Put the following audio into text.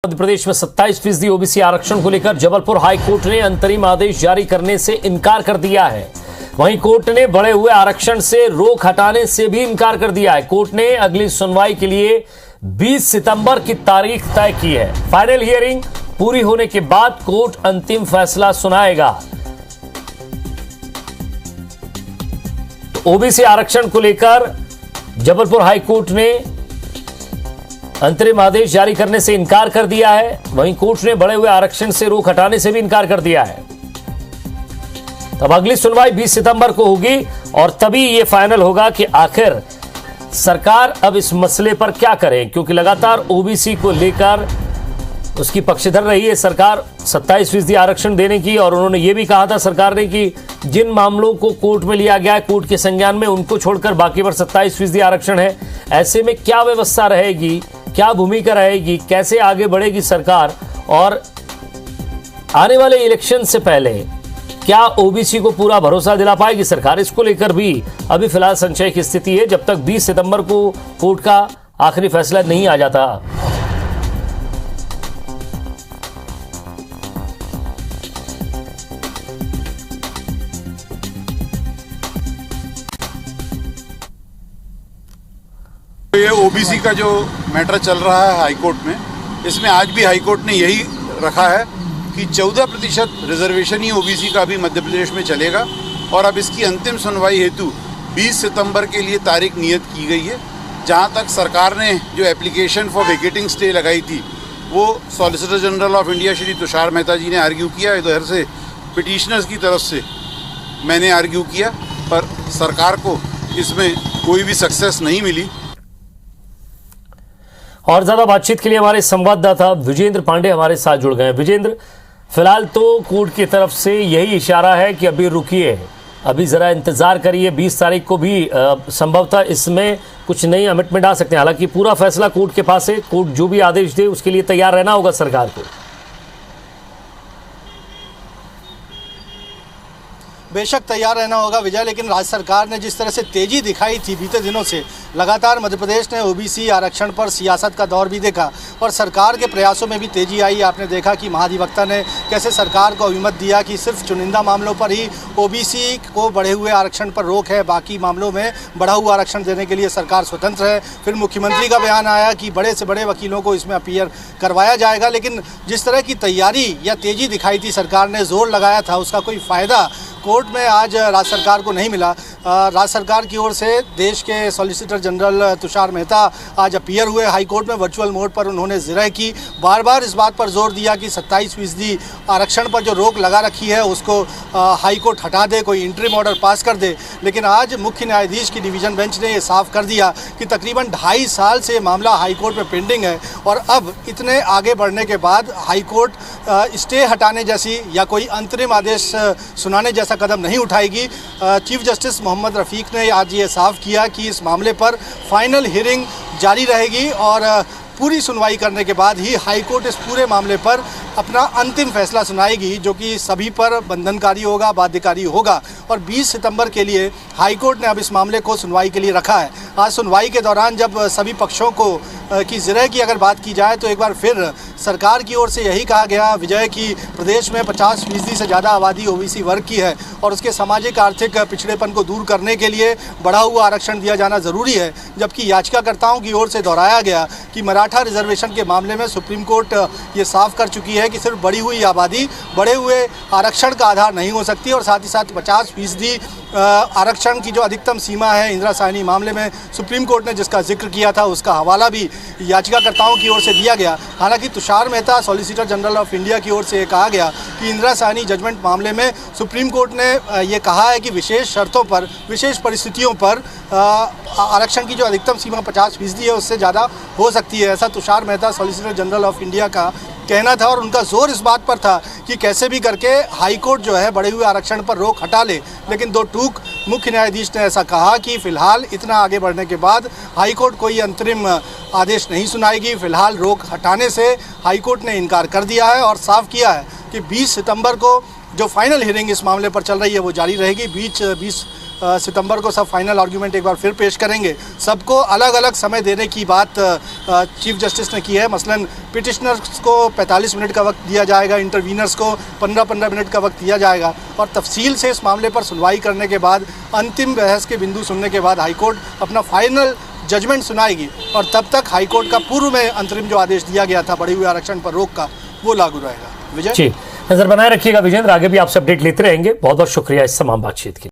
मध्य प्रदेश में 27% ओबीसी आरक्षण को लेकर जबलपुर हाई कोर्ट ने अंतरिम आदेश जारी करने से इनकार कर दिया है। वहीं कोर्ट ने बढ़े हुए आरक्षण से रोक हटाने से भी इनकार कर दिया है। कोर्ट ने अगली सुनवाई के लिए 20 सितंबर की तारीख तय की है। फाइनल हियरिंग पूरी होने के बाद कोर्ट अंतिम फैसला सुनाएगा। ओबीसी आरक्षण को लेकर जबलपुर हाई कोर्ट ने अंतरिम आदेश जारी करने से इनकार कर दिया है। वहीं कोर्ट ने बढ़े हुए आरक्षण से रोक हटाने से भी इनकार कर दिया है। तब अगली सुनवाई 20 सितंबर को होगी और तभी यह फाइनल होगा कि आखिर सरकार अब इस मसले पर क्या करे, क्योंकि लगातार ओबीसी को लेकर उसकी पक्षधर रही है सरकार 27% आरक्षण देने की। और उन्होंने ये भी कहा था सरकार ने कि जिन मामलों को कोर्ट में लिया गया है कोर्ट के संज्ञान में, उनको छोड़कर बाकी पर 27% आरक्षण है। ऐसे में क्या व्यवस्था रहेगी, क्या भूमिका रहेगी, कैसे आगे बढ़ेगी सरकार, और आने वाले इलेक्शन से पहले क्या ओबीसी को पूरा भरोसा दिला पाएगी सरकार, इसको लेकर भी अभी फिलहाल संशय की स्थिति है जब तक 20 सितंबर को कोर्ट का आखिरी फैसला नहीं आ जाता। ये ओबीसी का जो मैटर चल रहा है हाईकोर्ट में, इसमें आज भी हाईकोर्ट ने यही रखा है कि 14% रिजर्वेशन ही ओबीसी का भी मध्य प्रदेश में चलेगा। और अब इसकी अंतिम सुनवाई हेतु 20 सितंबर के लिए तारीख नियत की गई है। जहां तक सरकार ने जो एप्लीकेशन फॉर वेकेटिंग स्टे लगाई थी वो solicitor general of India Shri Tushar Mehta ji ने आर्ग्यू किया। इधर से पिटिशनर्स की तरफ से मैंने आर्ग्यू किया, पर सरकार को इसमें कोई भी सक्सेस नहीं मिली। और ज्यादा बातचीत के लिए हमारे संवाददाता विजेंद्र पांडे हमारे साथ जुड़ गए हैं। विजेंद्र, फिलहाल तो कोर्ट की तरफ से यही इशारा है कि अभी रुकिए, अभी जरा इंतजार करिए, 20 तारीख को भी संभवतः इसमें कुछ नई अमेंडमेंट आ सकते हैं। हालांकि पूरा फैसला कोर्ट के पास है, कोर्ट जो भी आदेश दे उसके लिए तैयार रहना होगा सरकार को। बेशक तैयार रहना होगा विजय, लेकिन राज्य सरकार ने जिस तरह से तेजी दिखाई थी बीते दिनों से, लगातार मध्य प्रदेश ने ओबीसी आरक्षण पर सियासत का दौर भी देखा और सरकार के प्रयासों में भी तेजी आई। आपने देखा कि महाधिवक्ता ने कैसे सरकार को अभिमत दिया कि सिर्फ चुनिंदा मामलों पर ही ओबीसी को बढ़े हुए आरक्षण पर रोक है, बाकी मामलों में बढ़ा हुआ आरक्षण देने के लिए सरकार स्वतंत्र है। फिर मुख्यमंत्री का बयान आया कि बड़े से बड़े वकीलों को इसमें अपीयर करवाया जाएगा। लेकिन जिस तरह की तैयारी या तेजी दिखाई थी, सरकार ने जोर लगाया था, उसका कोई फ़ायदा कोर्ट में आज राज्य सरकार को नहीं मिला। राज्य सरकार की ओर से देश के सॉलिसिटर जनरल तुषार मेहता आज अपीयर हुए हाई कोर्ट में। वर्चुअल मोड पर उन्होंने जिरह की, बार बार इस बात पर जोर दिया कि 27% आरक्षण पर जो रोक लगा रखी है उसको हाई कोर्ट हटा दे, कोई इंटरिम ऑर्डर पास कर दे। लेकिन आज मुख्य न्यायाधीश की डिवीज़न बेंच ने ये साफ कर दिया कि तकरीबन 2.5 साल से मामला हाई कोर्ट में पेंडिंग है और अब इतने आगे बढ़ने के बाद हाई कोर्ट स्टे हटाने जैसी या कोई अंतरिम आदेश सुनाने जैसा कदम नहीं उठाएगी। चीफ जस्टिस मोहम्मद रफ़ीक ने आज ये साफ किया कि इस मामले पर फाइनल हियरिंग जारी रहेगी और पूरी सुनवाई करने के बाद ही हाई कोर्ट इस पूरे मामले पर अपना अंतिम फैसला सुनाएगी, जो कि सभी पर बंधनकारी होगा, बाध्यकारी होगा। और 20 सितंबर के लिए हाई कोर्ट ने अब इस मामले को सुनवाई के लिए रखा है। आज सुनवाई के दौरान जब सभी पक्षों को की जिरह की अगर बात की जाए तो एक बार फिर सरकार की ओर से यही कहा गया विजय कि प्रदेश में 50% से ज़्यादा आबादी ओबीसी वर्ग की है और उसके सामाजिक आर्थिक पिछड़ेपन को दूर करने के लिए बढ़ा हुआ आरक्षण दिया जाना ज़रूरी है। जबकि याचिकाकर्ताओं की ओर से दोहराया गया कि मराठा रिजर्वेशन के मामले में सुप्रीम कोर्ट ये साफ कर चुकी है कि सिर्फ बढ़ी हुई आबादी बढ़े हुए आरक्षण का आधार नहीं हो सकती। और साथ ही साथ 50% आरक्षण की जो अधिकतम सीमा है इंदिरा साहनी मामले में सुप्रीम कोर्ट ने जिसका जिक्र किया था, उसका हवाला भी याचिकाकर्ताओं की ओर से दिया गया। हालांकि Tushar Mehta solicitor general of India की ओर से ये कहा गया कि इंदिरा साहनी जजमेंट मामले में सुप्रीम कोर्ट ने ये कहा है कि विशेष शर्तों पर, विशेष परिस्थितियों पर आरक्षण की जो अधिकतम सीमा 50% है उससे ज़्यादा हो सकती है। ऐसा Tushar Mehta solicitor general of India का कहना था और उनका जोर इस बात पर था कि कैसे भी करके हाई कोर्ट जो है बढ़े हुए आरक्षण पर रोक हटा ले। लेकिन दो टूक मुख्य न्यायाधीश ने ऐसा कहा कि फ़िलहाल इतना आगे बढ़ने के बाद हाई कोर्ट कोई अंतरिम आदेश नहीं सुनाएगी। फ़िलहाल रोक हटाने से हाई कोर्ट ने इनकार कर दिया है और साफ किया है कि 20 सितंबर को जो फाइनल हियरिंग इस मामले पर चल रही है वो जारी रहेगी। 20 सितंबर को सब फाइनल आर्गूमेंट एक बार फिर पेश करेंगे। सबको अलग अलग समय देने की बात चीफ जस्टिस ने की है। मसलन पिटिशनर्स को 45 मिनट का वक्त दिया जाएगा, इंटरवीनर्स को 15-15 मिनट का वक्त दिया जाएगा और तफसील से इस मामले पर सुनवाई करने के बाद अंतिम बहस के बिंदु सुनने के बाद हाईकोर्ट अपना फाइनल जजमेंट सुनाएगी और तब तक हाईकोर्ट का पूर्व में अंतरिम जो आदेश दिया गया था बढ़े हुए आरक्षण पर रोक का, वो लागू रहेगा। विजय जी, नजर बनाए रखिएगा विजेंद्र, आगे भी आपसे अपडेट लेते रहेंगे। बहुत बहुत शुक्रिया इस तमाम बातचीत के लिए।